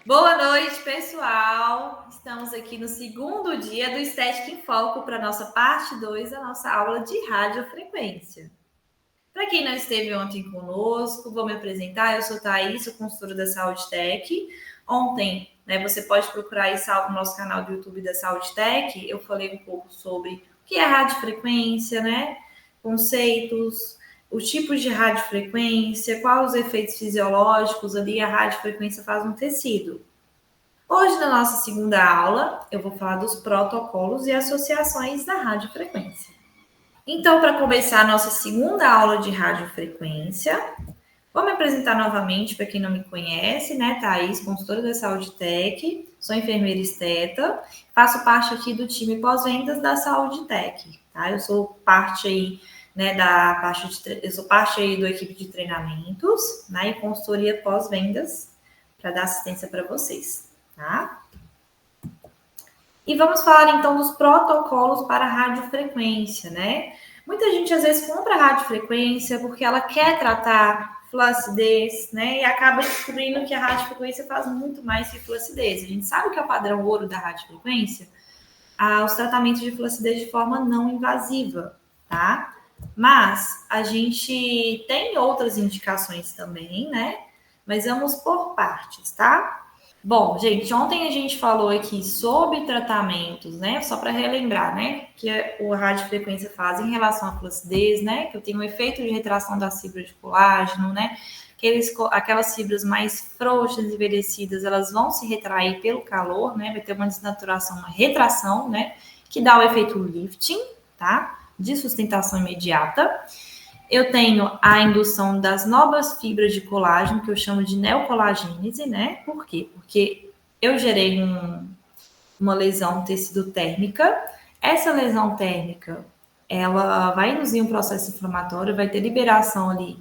Boa noite, pessoal! Estamos aqui no segundo dia do Estética em Foco para a nossa parte 2 da nossa aula de radiofrequência. Para quem não esteve ontem conosco, vou me apresentar. Eu sou Thaís, sou consultora da Saúde Tech. Ontem, você pode procurar aí no nosso canal do YouTube da Saúde Tech. Eu falei um pouco sobre o que é radiofrequência, conceitos, os tipos de radiofrequência, quais os efeitos fisiológicos ali a radiofrequência faz no tecido. Hoje, na nossa segunda aula, eu vou falar dos protocolos e associações da radiofrequência. Então, para começar a nossa segunda aula de radiofrequência, vou me apresentar novamente para quem não me conhece, Thaís, consultora da Saúde Tech, sou enfermeira esteta, faço parte aqui do time pós-vendas da Saúde Tech, tá? Eu sou parte aí, eu sou parte aí da equipe de treinamentos, e consultoria pós-vendas para dar assistência para vocês, tá? E vamos falar então dos protocolos para radiofrequência, Muita gente às vezes compra radiofrequência porque ela quer tratar flacidez, E acaba descobrindo que a radiofrequência faz muito mais que flacidez. A gente sabe que é o padrão ouro da radiofrequência, os tratamentos de flacidez de forma não invasiva, tá? Mas a gente tem outras indicações também, Mas vamos por partes, tá? Bom, gente, ontem a gente falou aqui sobre tratamentos, Só para relembrar, Que a radiofrequência faz em relação à flacidez, Que eu tenho um efeito de retração da fibra de colágeno, Aquelas fibras mais frouxas, envelhecidas, elas vão se retrair pelo calor, Vai ter uma desnaturação, uma retração, Que dá o efeito lifting, tá? De sustentação imediata. Eu tenho a indução das novas fibras de colágeno, que eu chamo de neocolagênese, Por quê? Porque eu gerei uma lesão tecido térmica. Essa lesão térmica, ela vai induzir um processo inflamatório, vai ter liberação ali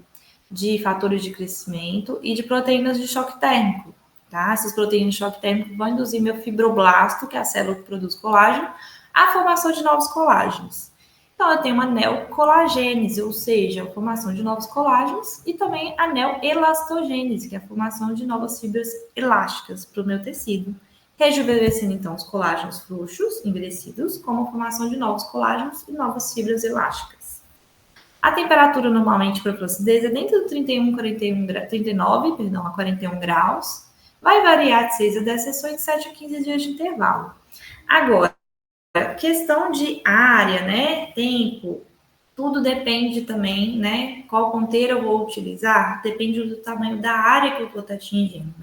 de fatores de crescimento e de proteínas de choque térmico, tá? Essas proteínas de choque térmico vão induzir meu fibroblasto, que é a célula que produz colágeno, a formação de novos colágenos. Então, eu tenho uma neocolagênese, ou seja, a formação de novos colágenos, e também a neoelastogênese, que é a formação de novas fibras elásticas para o meu tecido. Rejuvenescendo, então, os colágenos frouxos, envelhecidos, como a formação de novos colágenos e novas fibras elásticas. A temperatura, normalmente, para a flacidez é dentro do 39 a 41 graus. Vai variar de 6 a 10 sessões, de 7 a 15 dias de intervalo. Agora, questão de área, tempo, tudo depende também, Qual ponteira eu vou utilizar, depende do tamanho da área que eu estou atingindo,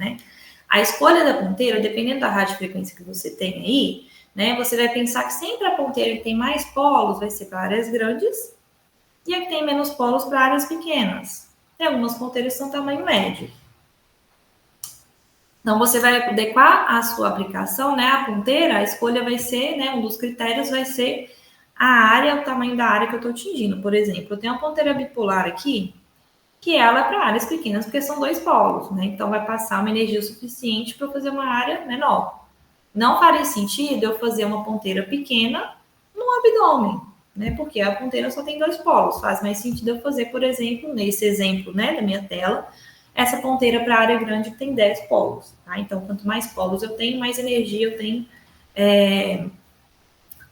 A escolha da ponteira, dependendo da radiofrequência que você tem aí, Você vai pensar que sempre a ponteira que tem mais polos vai ser para áreas grandes e a que tem menos polos para áreas pequenas. Tem algumas ponteiras que são tamanho médio. Então, você vai adequar a sua aplicação, A ponteira, a escolha vai ser, um dos critérios vai ser a área, o tamanho da área que eu estou atingindo. Por exemplo, eu tenho uma ponteira bipolar aqui, que ela é para áreas pequenas, porque são 2 polos, Então, vai passar uma energia suficiente para eu fazer uma área menor. Não faria sentido eu fazer uma ponteira pequena no abdômen, Porque a ponteira só tem 2 polos. Faz mais sentido eu fazer, por exemplo, nesse exemplo, da minha tela, essa ponteira para a área grande que tem 10 polos, tá? Então, quanto mais polos eu tenho, mais energia eu tenho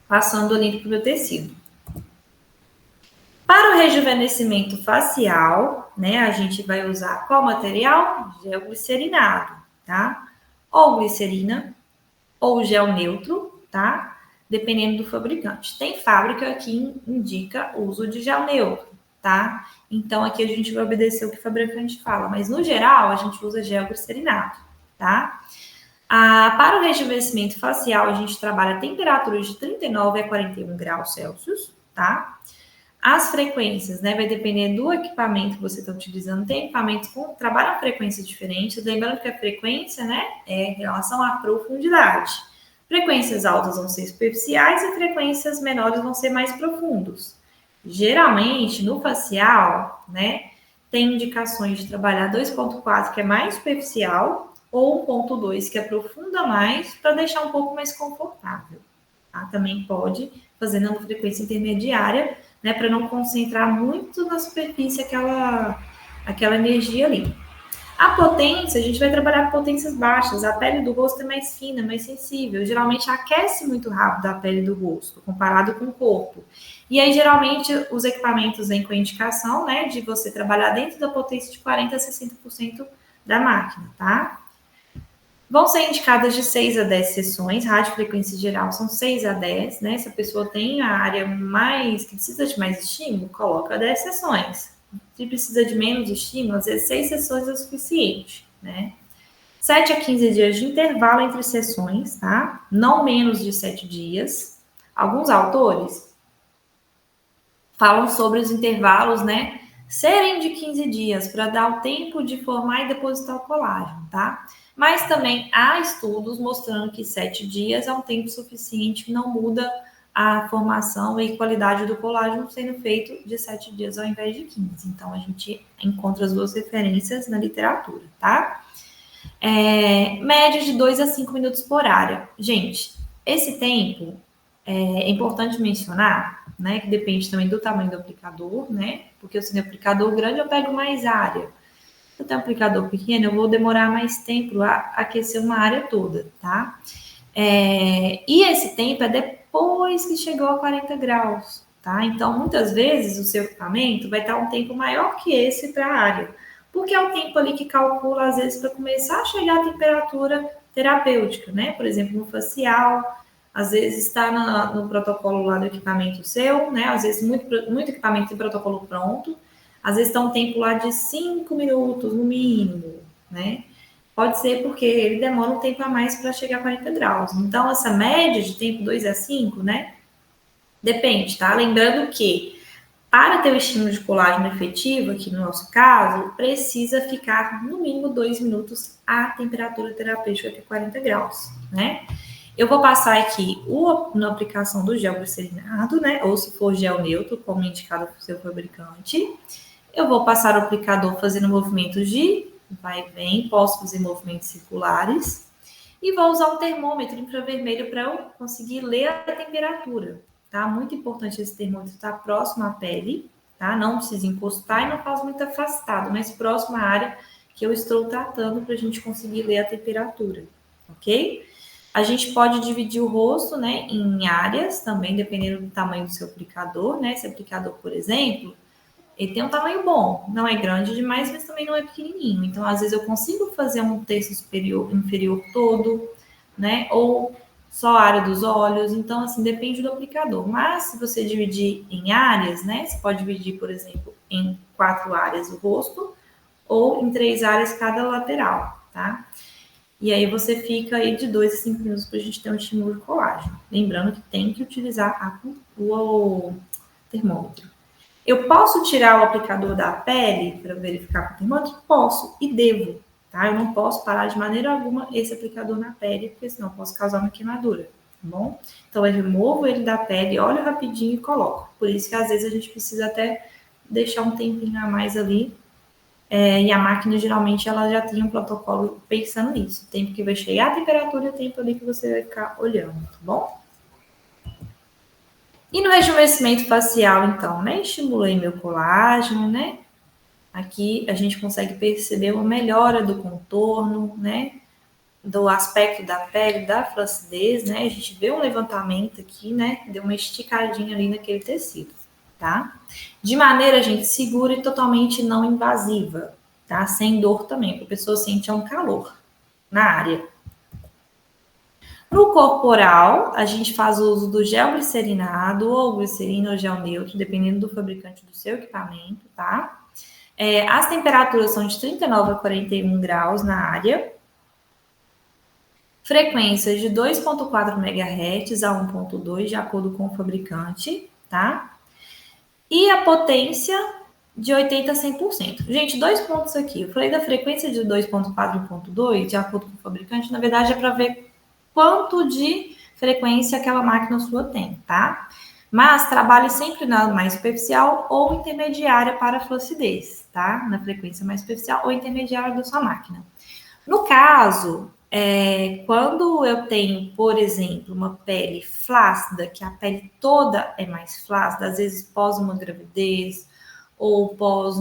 passando ali para o meu tecido. Para o rejuvenescimento facial, a gente vai usar qual material? Gel glicerinado, tá? Ou glicerina, ou gel neutro, tá? Dependendo do fabricante. Tem fábrica que indica o uso de gel neutro, tá? Então, aqui a gente vai obedecer o que o fabricante fala, mas no geral, a gente usa gel glicerinado, tá? Para o rejuvenescimento facial, a gente trabalha temperaturas de 39 a 41 graus Celsius, tá? As frequências, vai depender do equipamento que você está utilizando. Tem equipamentos que trabalham frequências diferentes. Lembrando que a frequência, é em relação à profundidade. Frequências altas vão ser superficiais e frequências menores vão ser mais profundos. Geralmente, no facial, tem indicações de trabalhar 2.4, que é mais superficial, ou 1.2, que aprofunda mais, para deixar um pouco mais confortável. Tá? Também pode fazer na frequência intermediária, para não concentrar muito na superfície aquela energia ali. A potência, a gente vai trabalhar com potências baixas. A pele do rosto é mais fina, mais sensível. Geralmente aquece muito rápido a pele do rosto, comparado com o corpo. E aí, geralmente, os equipamentos vêm com a indicação, né, de você trabalhar dentro da potência de 40% a 60% da máquina, tá? Vão ser indicadas de 6 a 10 sessões, radiofrequência geral são 6 a 10, né? Se a pessoa tem a área mais que precisa de mais estímulo, coloca 10 sessões. Se precisa de menos estímulo, às vezes 6 sessões é o suficiente, né? 7 a 15 dias de intervalo entre sessões, tá? Não menos de 7 dias. Alguns autores falam sobre os intervalos, né? Serem de 15 dias para dar o tempo de formar e depositar o colágeno, tá? Mas também há estudos mostrando que 7 dias é um tempo suficiente, que não muda a formação e qualidade do colágeno sendo feito de 7 dias ao invés de 15. Então, a gente encontra as duas referências na literatura, tá? Média de 2 a 5 minutos por área. Gente, esse tempo é importante mencionar, né, que depende também do tamanho do aplicador, né, porque se eu tenho aplicador grande, eu pego mais área. Se eu tenho um aplicador pequeno, eu vou demorar mais tempo a aquecer uma área toda, tá? E esse tempo é depois que chegou a 40 graus, tá? Então, muitas vezes, o seu equipamento vai estar um tempo maior que esse para a área, porque é o tempo ali que calcula, às vezes, para começar a chegar a temperatura terapêutica, né? Por exemplo, no facial, às vezes está no protocolo lá do equipamento seu, né? Às vezes, muito equipamento tem protocolo pronto, às vezes está um tempo lá de 5 minutos, no mínimo, né? Pode ser porque ele demora um tempo a mais para chegar a 40 graus. Então, essa média de tempo 2 a 5, né? Depende, tá? Lembrando que para ter o estímulo de colágeno efetivo, aqui no nosso caso, precisa ficar no mínimo 2 minutos a temperatura terapêutica que é 40 graus, né? Eu vou passar aqui na aplicação do gel glicerinado, né? Ou se for gel neutro, como indicado pelo seu fabricante. Eu vou passar o aplicador fazendo movimentos de vai e vem, posso fazer movimentos circulares. E vou usar um termômetro infravermelho para eu conseguir ler a temperatura, tá? Muito importante esse termômetro estar próximo à pele, tá? Não precisa encostar e não faz muito afastado, mas próximo à área que eu estou tratando para a gente conseguir ler a temperatura, ok? A gente pode dividir o rosto, né, em áreas também, dependendo do tamanho do seu aplicador, né? Esse aplicador, por exemplo, ele tem um tamanho bom, não é grande demais, mas também não é pequenininho. Então, às vezes eu consigo fazer um terço superior, inferior todo, né? Ou só a área dos olhos. Então, assim, depende do aplicador. Mas se você dividir em áreas, né? Você pode dividir, por exemplo, em 4 áreas o rosto ou em 3 áreas cada lateral, tá? E aí você fica aí de 2 a 5 minutos para a gente ter um estímulo de colágeno. Lembrando que tem que utilizar o termômetro. Eu posso tirar o aplicador da pele para verificar com o termômetro? Posso e devo, tá? Eu não posso parar de maneira alguma esse aplicador na pele, porque senão posso causar uma queimadura, tá bom? Então eu removo ele da pele, olho rapidinho e coloco. Por isso que às vezes a gente precisa até deixar um tempinho a mais ali. E a máquina geralmente ela já tem um protocolo pensando nisso. O tempo que vai chegar a temperatura e o tempo ali que você vai ficar olhando, tá bom? E no rejuvenescimento facial, então, né? Estimulei meu colágeno, né? Aqui a gente consegue perceber uma melhora do contorno, né? Do aspecto da pele, da flacidez, né? A gente vê um levantamento aqui, né? Deu uma esticadinha ali naquele tecido, tá? De maneira, gente, segura e totalmente não invasiva, tá? Sem dor também, para a pessoa sentir um calor na área. No corporal, a gente faz o uso do gel glicerinado ou glicerina ou gel neutro, dependendo do fabricante do seu equipamento, tá? As temperaturas são de 39 a 41 graus na área. Frequências de 2.4 MHz a 1.2, de acordo com o fabricante, tá? E a potência de 80 a 100%. Gente, 2 pontos aqui. Eu falei da frequência de 2.4 e 1.2, de acordo com o fabricante, na verdade é para ver quanto de frequência aquela máquina sua tem, tá? Mas trabalhe sempre na mais superficial ou intermediária para a flacidez, tá? Na frequência mais superficial ou intermediária da sua máquina. No caso, quando eu tenho, por exemplo, uma pele flácida, que a pele toda é mais flácida, às vezes pós uma gravidez ou pós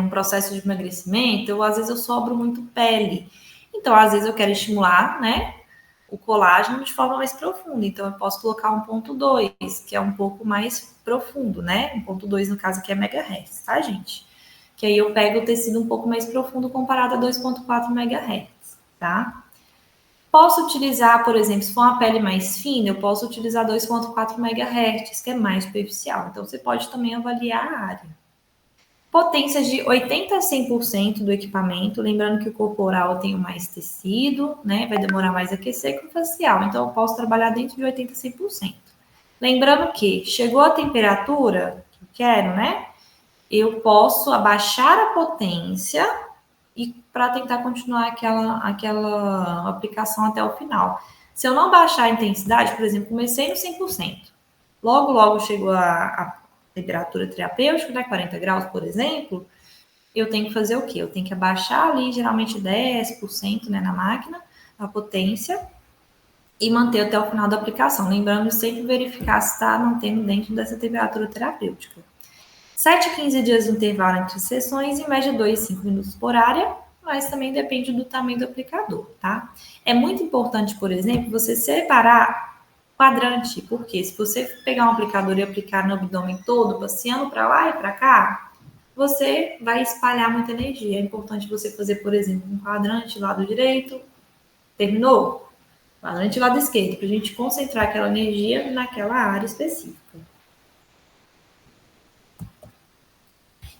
um processo de emagrecimento, às vezes eu sobro muito pele. Então, às vezes eu quero estimular, né, o colágeno de forma mais profunda. Então, eu posso colocar 1.2, que é um pouco mais profundo, né? 1.2, no caso, aqui é megahertz, tá, gente? Que aí eu pego o tecido um pouco mais profundo comparado a 2.4 megahertz, tá? Posso utilizar, por exemplo, se for uma pele mais fina, eu posso utilizar 2.4 megahertz, que é mais superficial. Então, você pode também avaliar a área. Potências de 80% a 100% do equipamento, lembrando que o corporal tem mais tecido, né? Vai demorar mais a aquecer que o facial, então eu posso trabalhar dentro de 80% a 100%. Lembrando que chegou a temperatura que eu quero, né? Eu posso abaixar a potência e para tentar continuar aquela aplicação até o final. Se eu não baixar a intensidade, por exemplo, comecei no 100%, logo chegou a temperatura terapêutica, né, 40 graus, por exemplo, eu tenho que fazer o quê? Eu tenho que abaixar ali, geralmente 10%, né, na máquina, a potência, e manter até o final da aplicação. Lembrando sempre verificar se está mantendo dentro dessa temperatura terapêutica. 7 a 15 dias de intervalo entre sessões, em média 2 a 5 minutos por área, mas também depende do tamanho do aplicador, tá? É muito importante, por exemplo, você separar quadrante, porque se você pegar um aplicador e aplicar no abdômen todo, passeando para lá e para cá, você vai espalhar muita energia. É importante você fazer, por exemplo, um quadrante lado direito, terminou? Quadrante lado esquerdo, para a gente concentrar aquela energia naquela área específica.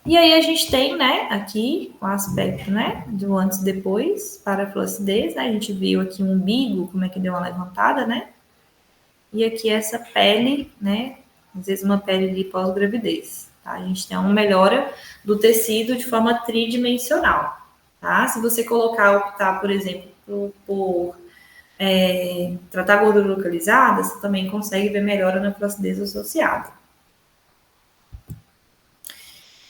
E aí a gente tem, né, aqui o aspecto, né, do antes e depois para a flacidez, né? A gente viu aqui o umbigo, como é que deu uma levantada, né? E aqui essa pele, né? Às vezes uma pele de pós-gravidez, tá? A gente tem uma melhora do tecido de forma tridimensional, tá? Se você optar, por exemplo, por tratar gordura localizada, você também consegue ver melhora na flacidez associada.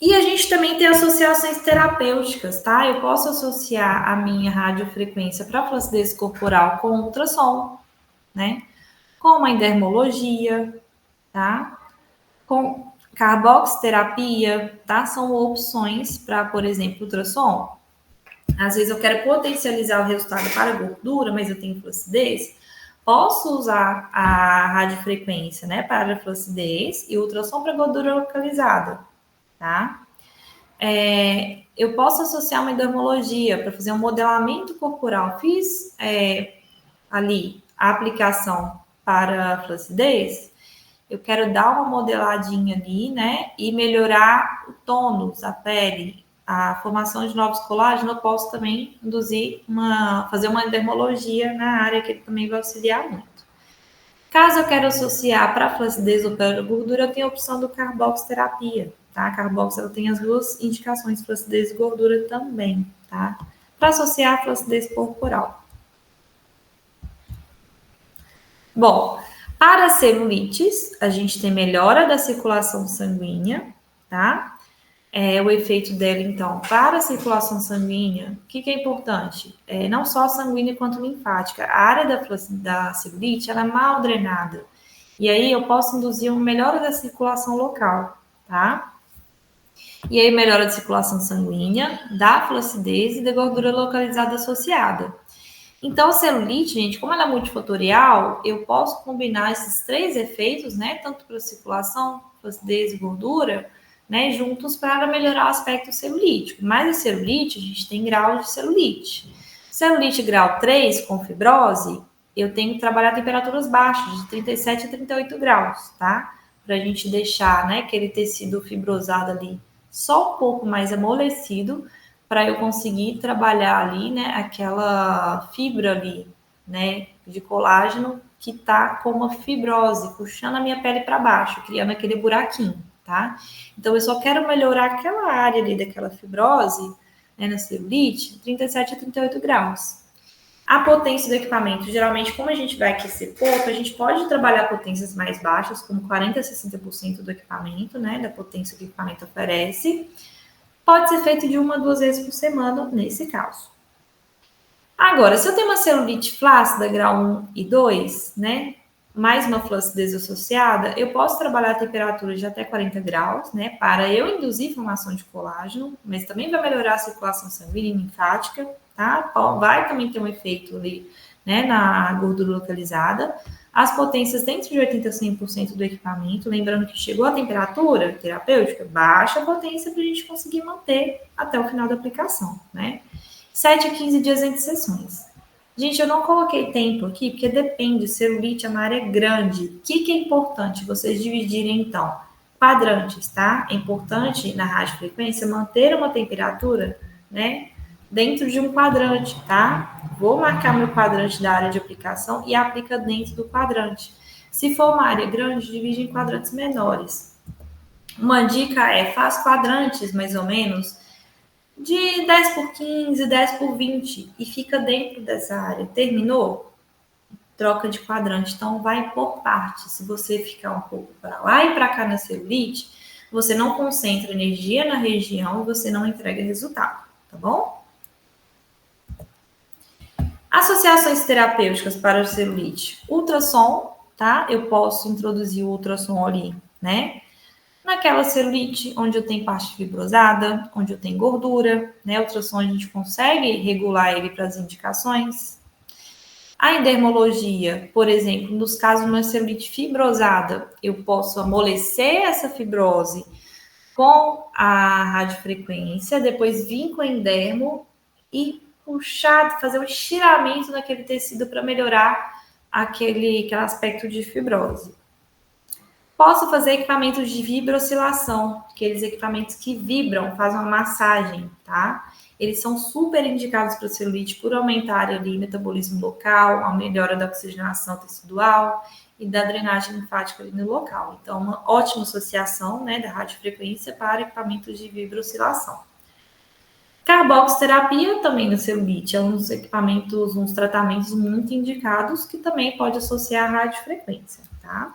E a gente também tem associações terapêuticas, tá? Eu posso associar a minha radiofrequência para flacidez corporal com ultrassom, né? Com uma endermologia, tá? Com carboxterapia, tá? São opções para, por exemplo, ultrassom. Às vezes eu quero potencializar o resultado para gordura, mas eu tenho flacidez. Posso usar a radiofrequência, né, para a flacidez e ultrassom para gordura localizada, tá? Eu posso associar uma endermologia para fazer um modelamento corporal. Fiz ali a aplicação para a flacidez, eu quero dar uma modeladinha ali, né? E melhorar o tônus, a pele, a formação de novos colágenos. Eu posso também fazer uma endermologia na área que ele também vai auxiliar muito. Caso eu quero associar para flacidez ou para gordura, eu tenho a opção do carboxterapia, tá? A carbox ela tem as duas indicações, flacidez e gordura também, tá? Para associar a flacidez corporal. Bom, para celulites, a gente tem melhora da circulação sanguínea, tá? O efeito dela, então, para a circulação sanguínea, o que é importante? Não só sanguínea quanto linfática. A área da celulite, ela é mal drenada. E aí eu posso induzir uma melhora da circulação local, tá? E aí melhora da circulação sanguínea, da flacidez e da gordura localizada associada. Então, a celulite, gente, como ela é multifatorial, eu posso combinar esses três efeitos, né? Tanto para circulação, flacidez e gordura, né? Juntos para melhorar o aspecto celulítico. Mas a celulite, a gente tem graus de celulite. Celulite grau 3, com fibrose, eu tenho que trabalhar temperaturas baixas, de 37 a 38 graus, tá? Para a gente deixar, né, aquele tecido fibrosado ali só um pouco mais amolecido, para eu conseguir trabalhar ali, né, aquela fibra ali, né, de colágeno que tá com uma fibrose, puxando a minha pele para baixo, criando aquele buraquinho, tá? Então, eu só quero melhorar aquela área ali daquela fibrose, né, na celulite, 37 a 38 graus. A potência do equipamento, geralmente, como a gente vai aquecer pouco, a gente pode trabalhar potências mais baixas, como 40 a 60% do equipamento, né, da potência que o equipamento oferece. Pode ser feito de 1 a 2 vezes por semana, nesse caso. Agora, se eu tenho uma celulite flácida, grau 1 e 2, né, mais uma flacidez associada, eu posso trabalhar a temperatura de até 40 graus, né, para eu induzir formação de colágeno, mas também vai melhorar a circulação sanguínea e linfática, tá? Vai também ter um efeito ali, né, na gordura localizada. As potências dentro de 80% a 100% do equipamento, lembrando que chegou a temperatura terapêutica, baixa a potência para a gente conseguir manter até o final da aplicação, né? 7 a 15 dias entre sessões. Gente, eu não coloquei tempo aqui, porque depende, celulite é uma área grande. O que é importante vocês dividirem, então? Quadrantes, tá? É importante, na radiofrequência, manter uma temperatura, né, dentro de um quadrante, tá? Vou marcar meu quadrante da área de aplicação e aplica dentro do quadrante. Se for uma área grande, divide em quadrantes menores. Uma dica é, faz quadrantes, mais ou menos, de 10 por 15, 10 por 20 e fica dentro dessa área. Terminou? Troca de quadrante. Então, vai por parte. Se você ficar um pouco para lá e para cá na celulite, você não concentra energia na região e você não entrega resultado, tá bom? Associações terapêuticas para o celulite. Ultrassom, tá? Eu posso introduzir o ultrassom ali, né? Naquela celulite onde eu tenho parte fibrosada, onde eu tenho gordura, né? Ultrassom a gente consegue regular ele para as indicações. A endermologia, por exemplo, nos casos de uma celulite fibrosada, eu posso amolecer essa fibrose com a radiofrequência, depois vir com o endermo e puxar, fazer um estiramento daquele tecido para melhorar aquele aspecto de fibrose. Posso fazer equipamentos de vibroscilação, aqueles equipamentos que vibram, fazem uma massagem, tá? Eles são super indicados para celulite por aumentar ali o metabolismo local, a melhora da oxigenação tecidual e da drenagem linfática ali no local. Então, uma ótima associação, né, da radiofrequência para equipamentos de vibroscilação. Carboxterapia também na celulite, é uns equipamentos, uns tratamentos muito indicados que também pode associar a radiofrequência, tá?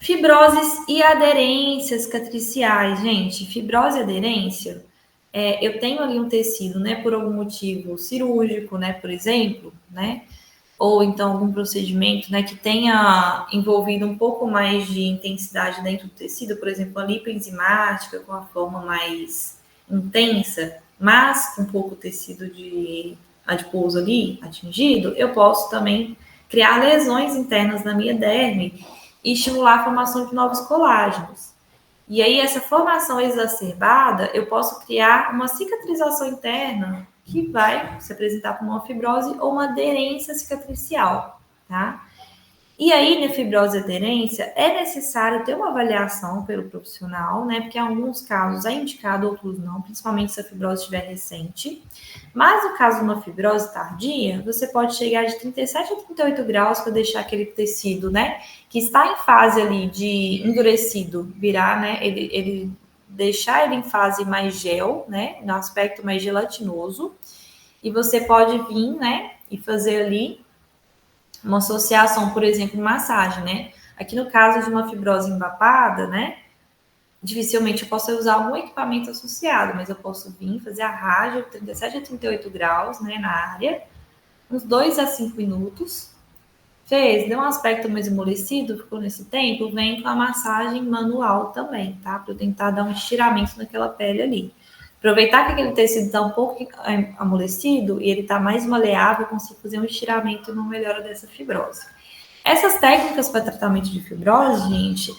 Fibroses e aderências cicatriciais, gente. Fibrose e aderência, eu tenho ali um tecido, né, por algum motivo cirúrgico, né, por exemplo, né, ou então algum procedimento, né, que tenha envolvido um pouco mais de intensidade dentro do tecido, por exemplo, a lipoenzimática com a forma mais intensa, mas com pouco tecido de adiposo ali atingido, eu posso também criar lesões internas na minha derme e estimular a formação de novos colágenos. E aí, essa formação exacerbada, eu posso criar uma cicatrização interna que vai se apresentar como uma fibrose ou uma aderência cicatricial, tá? E aí, na fibrose e aderência, é necessário ter uma avaliação pelo profissional, né? Porque em alguns casos é indicado, outros não, principalmente se a fibrose estiver recente. Mas no caso de uma fibrose tardia, você pode chegar de 37 a 38 graus para deixar aquele tecido, né? Que está em fase ali de endurecido, virar, né? Ele deixar ele em fase mais gel, né? No aspecto mais gelatinoso. E você pode vir, né? E fazer ali uma associação, por exemplo, massagem, né? Aqui no caso de uma fibrose empapada, né? Dificilmente eu posso usar algum equipamento associado, mas eu posso vir fazer a rádio 37 a 38 graus, né, na área, uns 2 a 5 minutos. Fez, deu um aspecto mais amolecido, ficou nesse tempo, vem com a massagem manual também, tá? Para eu tentar dar um estiramento naquela pele ali. Aproveitar que aquele tecido está um pouco amolecido e ele está mais maleável, eu consigo fazer um estiramento e uma melhora dessa fibrose. Essas técnicas para tratamento de fibrose, gente,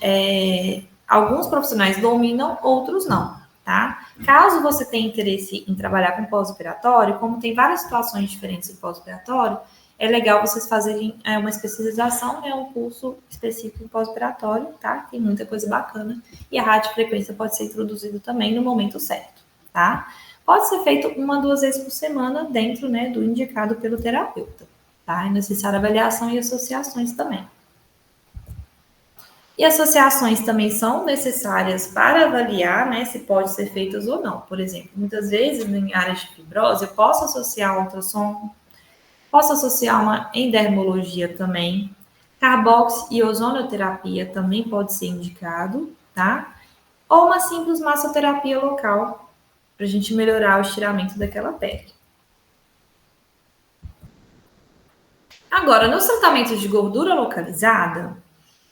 alguns profissionais dominam, outros não, tá? Caso você tenha interesse em trabalhar com pós-operatório, como tem várias situações diferentes em pós-operatório, é legal vocês fazerem uma especialização, né, um curso específico em pós-operatório, tá? Tem muita coisa bacana. E a radiofrequência pode ser introduzida também no momento certo, tá? Pode ser feito 1 a 2 vezes por semana dentro, né, do indicado pelo terapeuta, tá? É necessária avaliação e associações também. E associações também são necessárias para avaliar, né, se pode ser feitas ou não. Por exemplo, muitas vezes em áreas de fibrose, eu posso associar um ultrassom, posso associar uma endermologia também. Carbox e ozonoterapia também pode ser indicado, tá? Ou uma simples massoterapia local, para a gente melhorar o estiramento daquela pele. Agora, nos tratamentos de gordura localizada,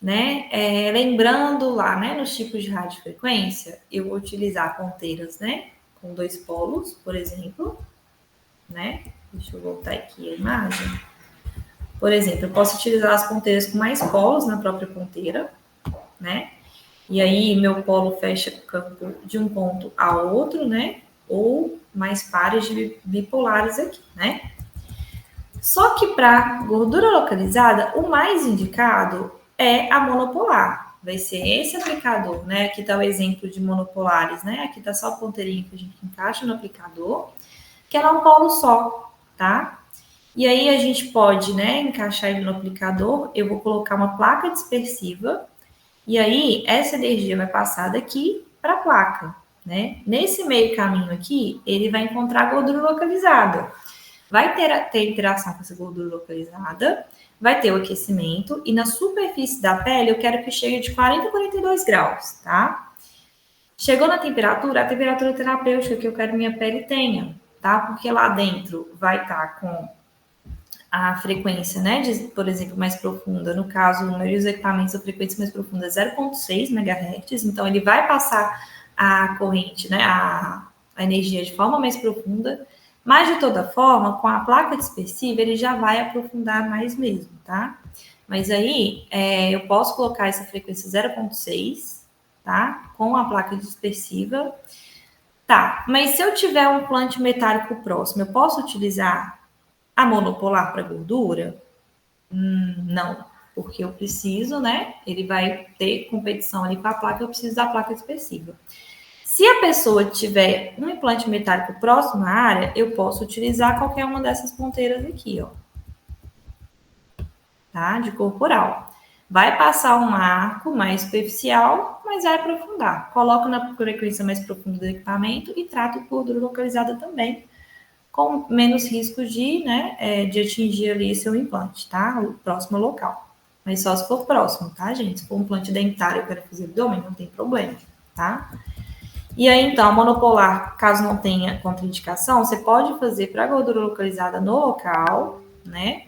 né, lembrando lá, né, nos tipos de radiofrequência, eu vou utilizar ponteiras, né, com 2 polos, por exemplo, né? Deixa eu voltar aqui a imagem. Por exemplo, eu posso utilizar as ponteiras com mais polos na própria ponteira, né? E aí meu polo fecha o campo de um ponto a outro, né? Ou mais pares de bipolares aqui, né? Só que para gordura localizada, o mais indicado é a monopolar. Vai ser esse aplicador, né? Aqui está o exemplo de monopolares, né? Aqui está só a ponteirinha que a gente encaixa no aplicador, que ela é um polo só, tá? E aí a gente pode, né, encaixar ele no aplicador. Eu vou colocar uma placa dispersiva e aí essa energia vai passar daqui para a placa, né? Nesse meio caminho aqui, ele vai encontrar gordura localizada. Vai ter interação com essa gordura localizada, vai ter o aquecimento e na superfície da pele eu quero que chegue de 40 a 42 graus, tá? Chegou na temperatura, a temperatura terapêutica que eu quero que minha pele tenha, tá? Porque lá dentro vai estar com a frequência, né, por exemplo, mais profunda. No caso, na maioria dos equipamentos, a frequência mais profunda é 0,6 MHz, então ele vai passar a corrente, né, a energia de forma mais profunda, mas de toda forma, com a placa dispersiva, ele já vai aprofundar mais mesmo, tá? Mas aí, eu posso colocar essa frequência 0,6, tá? Com a placa dispersiva. Tá, mas se eu tiver um implante metálico próximo, eu posso utilizar a monopolar para gordura? Não, porque eu preciso, né? Ele vai ter competição ali com a placa, eu preciso da placa dispersiva. Se a pessoa tiver um implante metálico próximo à área, eu posso utilizar qualquer uma dessas ponteiras aqui, ó. Tá? De corporal. Vai passar um arco mais superficial, mas vai aprofundar. Coloco na frequência mais profunda do equipamento e trato gordura localizada também, com menos risco de, né, de atingir ali seu implante, tá? O próximo local. Mas só se for próximo, tá, gente? Se for um implante dentário para fazer abdômen, não tem problema, tá? E aí, então, a monopolar, caso não tenha contraindicação, você pode fazer para gordura localizada no local, né?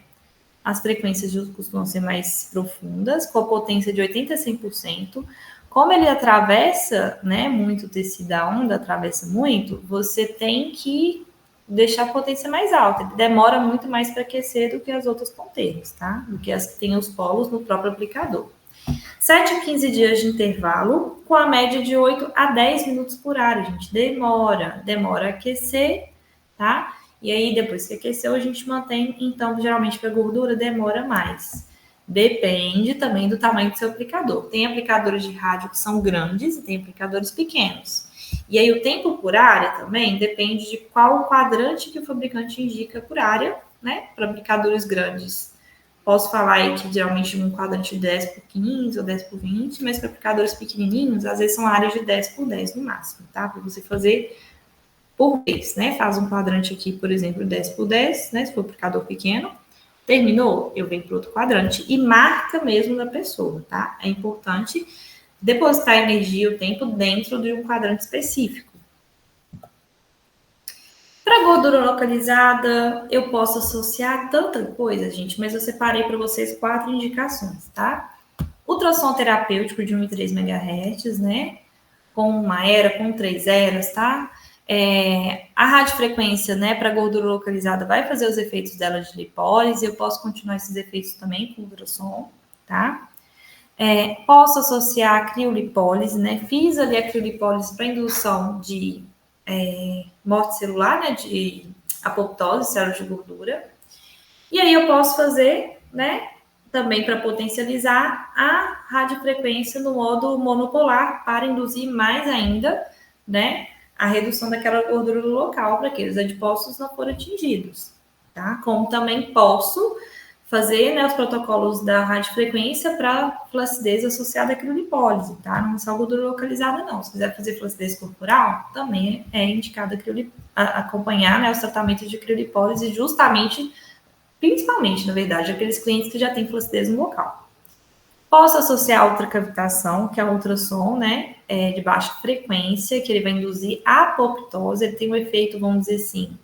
As frequências costumam ser mais profundas, com a potência de 80% a 100%. Como ele atravessa, né, muito o tecido, a onda atravessa muito, você tem que deixar a potência mais alta. Ele demora muito mais para aquecer do que as outras ponteiras, tá? Do que as que têm os polos no próprio aplicador. 7 a 15 dias de intervalo, com a média de 8 a 10 minutos por área, gente. Demora a aquecer, tá? E aí, depois que aqueceu, a gente mantém. Então, geralmente, para gordura, demora mais. Depende também do tamanho do seu aplicador. Tem aplicadores de rádio que são grandes e tem aplicadores pequenos. E aí, o tempo por área também depende de qual quadrante que o fabricante indica por área, né? Para aplicadores grandes. Posso falar aí que geralmente um quadrante de 10 por 15 ou 10 por 20, mas para aplicadores pequenininhos, às vezes são áreas de 10 por 10 no máximo, tá? Para você fazer por vez, né? Faz um quadrante aqui, por exemplo, 10 por 10, né? Se for aplicador pequeno. Terminou, eu venho para outro quadrante e marca mesmo da pessoa, tá? É importante depositar energia, o tempo dentro de um quadrante específico. Para gordura localizada, eu posso associar tanta coisa, gente, mas eu separei para vocês 4 indicações, tá? Ultrassom terapêutico de 1,3 MHz, né? Com uma era, com 3 eras, tá? A radiofrequência, né, para gordura localizada vai fazer os efeitos dela de lipólise. Eu posso continuar esses efeitos também com ultrassom, tá? Posso associar a criolipólise, né? Fiz ali a criolipólise para indução de morte celular, né? De apoptose, células de gordura. E aí eu posso fazer, né? Também para potencializar a radiofrequência no modo monopolar para induzir mais ainda, né? A redução daquela gordura local para aqueles adipócitos não forem atingidos, tá? Como também posso fazer, né, os protocolos da radiofrequência para flacidez associada à criolipólise, tá? Não é só gordura localizada, não. Se quiser fazer flacidez corporal, também é indicado acompanhar, né, os tratamentos de criolipólise justamente, principalmente, na verdade, aqueles clientes que já têm flacidez no local. Posso associar a ultracavitação, que é o ultrassom, né, de baixa frequência, que ele vai induzir a apoptose. Ele tem um efeito, vamos dizer assim,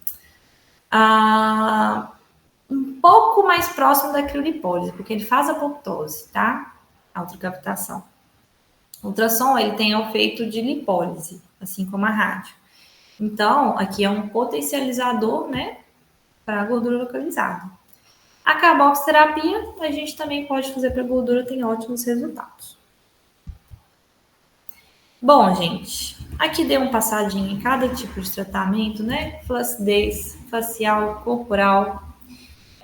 um pouco mais próximo da criolipólise, porque ele faz apoptose, tá? A ultracaptação. O ultrassom, ele tem efeito de lipólise, assim como a rádio. Então, aqui é um potencializador, né, para a gordura localizada. A carboxiterapia, a gente também pode fazer para gordura, tem ótimos resultados. Bom, gente, aqui dei uma passadinha em cada tipo de tratamento, né? Flacidez facial, corporal.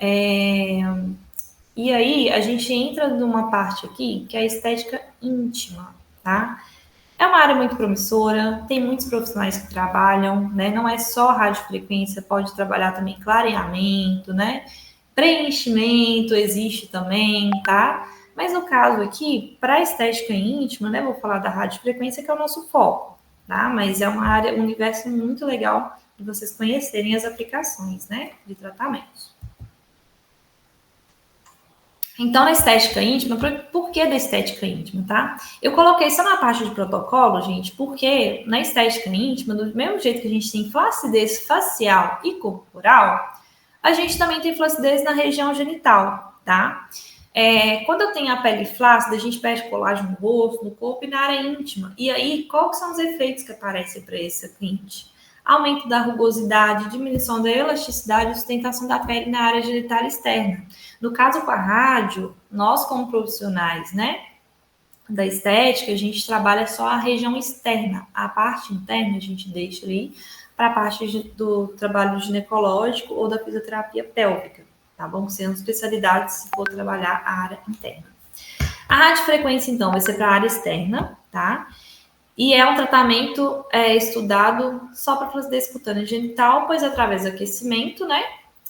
E aí, a gente entra numa parte aqui que é a estética íntima, tá? É uma área muito promissora, tem muitos profissionais que trabalham, né? Não é só radiofrequência, pode trabalhar também clareamento, né? Preenchimento existe também, tá? Mas no caso aqui, para estética íntima, né? Vou falar da radiofrequência, que é o nosso foco, tá? Mas é uma área, um universo muito legal de vocês conhecerem as aplicações, né? De tratamentos. Então, na estética íntima, por que da estética íntima, tá? Eu coloquei só na parte de protocolo, gente, porque na estética íntima, do mesmo jeito que a gente tem flacidez facial e corporal, a gente também tem flacidez na região genital, tá? Quando eu tenho a pele flácida, a gente perde colágeno no rosto, no corpo e na área íntima. E aí, quais são os efeitos que aparecem para esse cliente? Aumento da rugosidade, diminuição da elasticidade e sustentação da pele na área genital externa. No caso com a rádio, nós como profissionais, né, da estética, a gente trabalha só a região externa. A parte interna a gente deixa ali para a parte do trabalho ginecológico ou da fisioterapia pélvica, tá bom? Sendo especialidades se for trabalhar a área interna. A radiofrequência, então, vai ser para a área externa, tá? E é um tratamento estudado só para flacidez cutânea genital, pois através do aquecimento, né,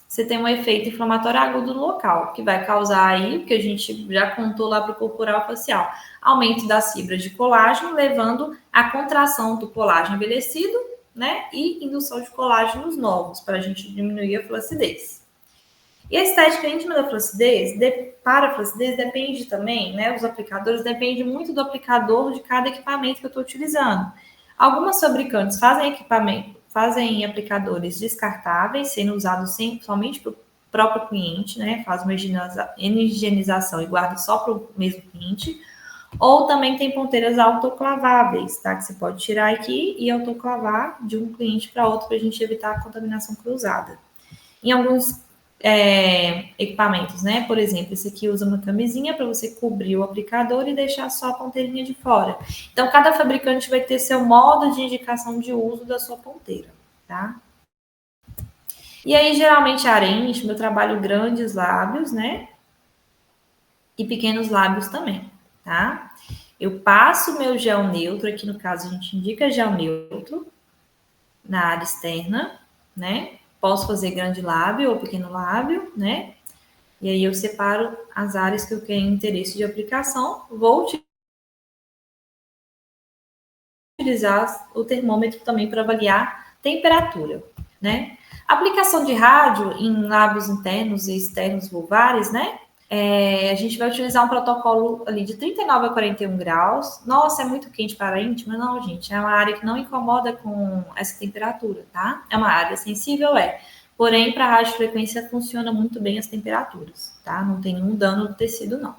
você tem um efeito inflamatório agudo no local, que vai causar aí, o que a gente já contou lá para o corporal facial, aumento das fibras de colágeno, levando à contração do colágeno envelhecido, né, e indução de colágenos novos, para a gente diminuir a flacidez. E a estética íntima da flacidez, para a flacidez, depende também, né? Os aplicadores depende muito do aplicador de cada equipamento que eu estou utilizando. Algumas fabricantes fazem aplicadores descartáveis, sendo usados somente para o próprio cliente, né? Faz uma higienização e guarda só para o mesmo cliente. Ou também tem ponteiras autoclaváveis, tá? Que você pode tirar aqui e autoclavar de um cliente para outro para a gente evitar a contaminação cruzada. Em alguns equipamentos, né? Por exemplo, esse aqui usa uma camisinha para você cobrir o aplicador e deixar só a ponteirinha de fora. Então, cada fabricante vai ter seu modo de indicação de uso da sua ponteira, tá? E aí, geralmente, a área íntima, eu trabalho grandes lábios, né? E pequenos lábios também, tá? Eu passo meu gel neutro, aqui no caso a gente indica gel neutro na área externa, né? Posso fazer grande lábio ou pequeno lábio, né? E aí eu separo as áreas que eu tenho interesse de aplicação. Vou utilizar o termômetro também para avaliar temperatura, né? Aplicação de rádio em lábios internos e externos vulvares, né? A gente vai utilizar um protocolo ali de 39 a 41 graus. Nossa, é muito quente para a íntima? Não, gente. É uma área que não incomoda com essa temperatura, tá? É uma área sensível, Porém, para a radiofrequência funciona muito bem as temperaturas, tá? Não tem nenhum dano no tecido, não.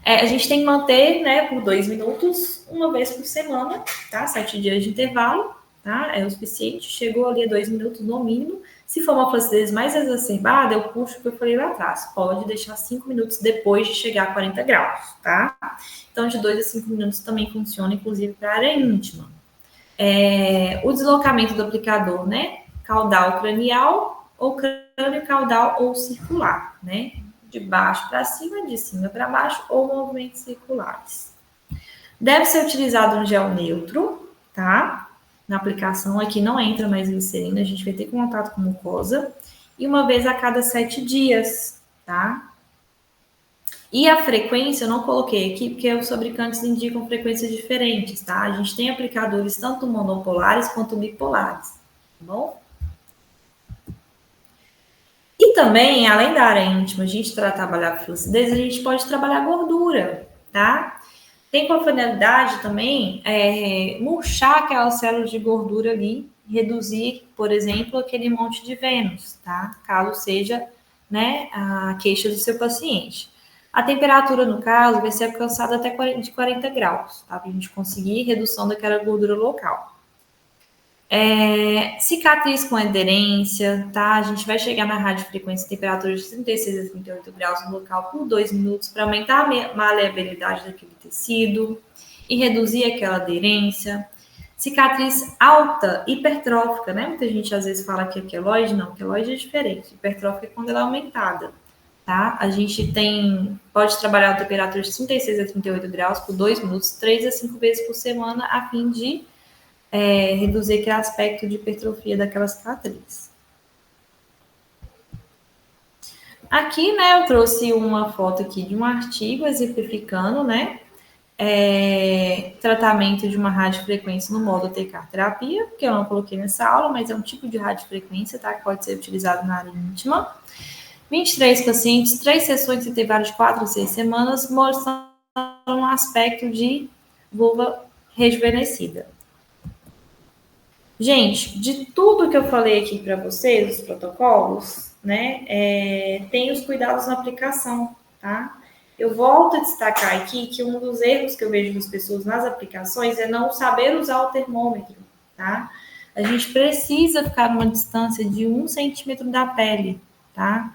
A gente tem que manter, né, por 2 minutos, uma vez por semana, tá? 7 dias de intervalo, tá? É o suficiente. Chegou ali a 2 minutos no mínimo. Se for uma flacidez mais exacerbada, eu puxo o que eu falei lá atrás. Pode deixar 5 minutos depois de chegar a 40 graus, tá? Então, de 2 a 5 minutos também funciona, inclusive, para a área íntima. O deslocamento do aplicador, né? Caudal cranial, ou crânio caudal ou circular, né? De baixo para cima, de cima para baixo, ou movimentos circulares. Deve ser utilizado um gel neutro, tá? Na aplicação, aqui não entra mais glicerina, a gente vai ter contato com mucosa. E uma vez a cada 7 dias, tá? E a frequência eu não coloquei aqui, porque os fabricantes indicam frequências diferentes, tá? A gente tem aplicadores tanto monopolares quanto bipolares, tá bom? E também, além da área íntima, a gente trabalhar flacidez, a gente pode trabalhar gordura, tá? Tem com a finalidade também murchar aquelas células de gordura ali, reduzir, por exemplo, aquele monte de Vênus, tá? Caso seja né, a queixa do seu paciente. A temperatura, no caso, vai ser alcançada até de 40 graus, tá? Para a gente conseguir redução daquela gordura local. Cicatriz com aderência, tá? A gente vai chegar na radiofrequência temperatura de 36 a 38 graus no local por 2 minutos para aumentar a maleabilidade daquele tecido e reduzir aquela aderência. Cicatriz alta, hipertrófica, né? Muita gente às vezes fala que é queloide, não, queloide é diferente. Hipertrófica é quando ela é aumentada, tá? A gente pode trabalhar a temperatura de 36 a 38 graus por 2 minutos, 3 a 5 vezes por semana, a fim de reduzir aquele aspecto de hipertrofia daquela cicatriz. Aqui, né, eu trouxe uma foto aqui de um artigo exemplificando, né, tratamento de uma radiofrequência no modo TK terapia, que eu não coloquei nessa aula, mas é um tipo de radiofrequência, tá, que pode ser utilizado na área íntima. 23 pacientes, 3 sessões em intervalo de 4 a 6 semanas, mostrando um aspecto de vulva rejuvenescida. Gente, de tudo que eu falei aqui para vocês, os protocolos, né, tem os cuidados na aplicação, tá? Eu volto a destacar aqui que um dos erros que eu vejo das pessoas nas aplicações é não saber usar o termômetro, tá? A gente precisa ficar numa distância de 1 centímetro da pele, tá?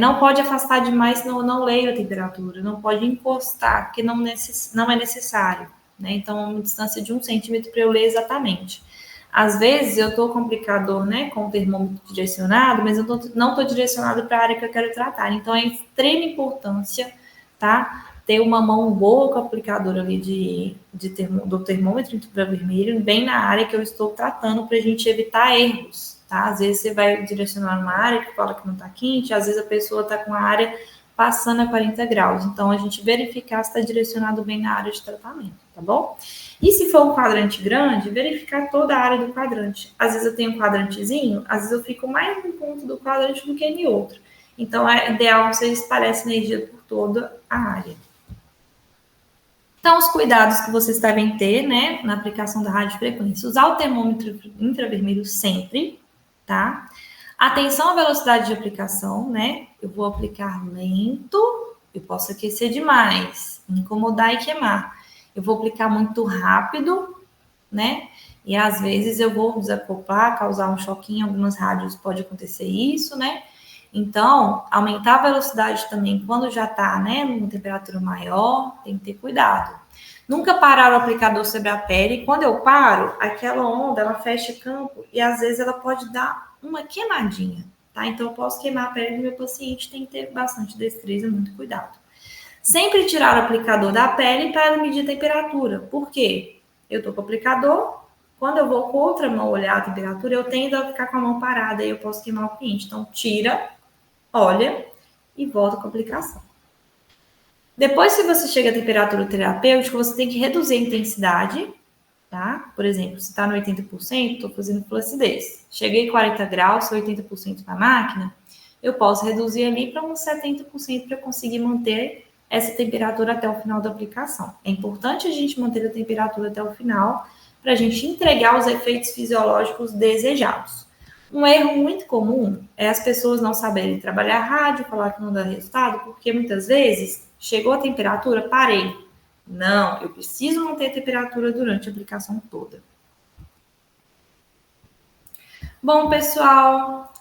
Não pode afastar demais, senão eu não leio a temperatura. Não pode encostar, porque não é necessário, né? Então, uma distância de 1 centímetro para eu ler exatamente. Às vezes eu estou com o aplicador, né, com o termômetro direcionado, mas eu não estou direcionado para a área que eu quero tratar. Então, é extrema importância, tá? Ter uma mão boa com o aplicador ali do termômetro infravermelho, bem na área que eu estou tratando, para a gente evitar erros, tá? Às vezes você vai direcionar uma área que fala que não está quente, às vezes a pessoa está com a área passando a 40 graus. Então, a gente verificar se está direcionado bem na área de tratamento, tá bom? E se for um quadrante grande, verificar toda a área do quadrante. Às vezes eu tenho um quadrantezinho, às vezes eu fico mais em um ponto do quadrante do que em outro. Então, é ideal você espalhar essa energia por toda a área. Então, os cuidados que vocês devem ter, né, na aplicação da radiofrequência. Usar o termômetro infravermelho sempre, tá? Atenção à velocidade de aplicação, né? Eu vou aplicar lento, eu posso aquecer demais, incomodar e queimar. Eu vou aplicar muito rápido, né? E às vezes eu vou desacoplar, causar um choquinho, em algumas rádios pode acontecer isso, né? Então, aumentar a velocidade também quando já tá, né, numa temperatura maior, tem que ter cuidado. Nunca parar o aplicador sobre a pele. Quando eu paro, aquela onda, ela fecha campo e às vezes ela pode dar uma queimadinha, tá? Então, eu posso queimar a pele do meu paciente, tem que ter bastante destreza, muito cuidado. Sempre tirar o aplicador da pele para medir a temperatura. Por quê? Eu tô com o aplicador, quando eu vou com outra mão olhar a temperatura, eu tendo a ficar com a mão parada e eu posso queimar o cliente. Então, tira, olha e volta com a aplicação. Depois que você chega à temperatura terapêutica, você tem que reduzir a intensidade, tá? Por exemplo, se está no 80%, estou fazendo flacidez. Cheguei 40 graus, 80% na máquina, eu posso reduzir ali para uns 70% para conseguir manter essa temperatura até o final da aplicação. É importante a gente manter a temperatura até o final para a gente entregar os efeitos fisiológicos desejados. Um erro muito comum é as pessoas não saberem trabalhar rádio, falar que não dá resultado, porque muitas vezes chegou a temperatura, parei. Não, eu preciso manter a temperatura durante a aplicação toda. Bom, pessoal,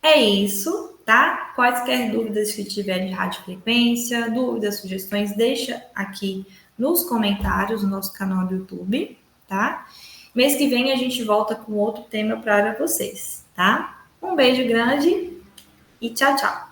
é isso, tá? Quaisquer dúvidas que tiverem de radiofrequência, dúvidas, sugestões, deixa aqui nos comentários do nosso canal do YouTube, tá? Mês que vem a gente volta com outro tema para vocês, tá? Um beijo grande e tchau, tchau!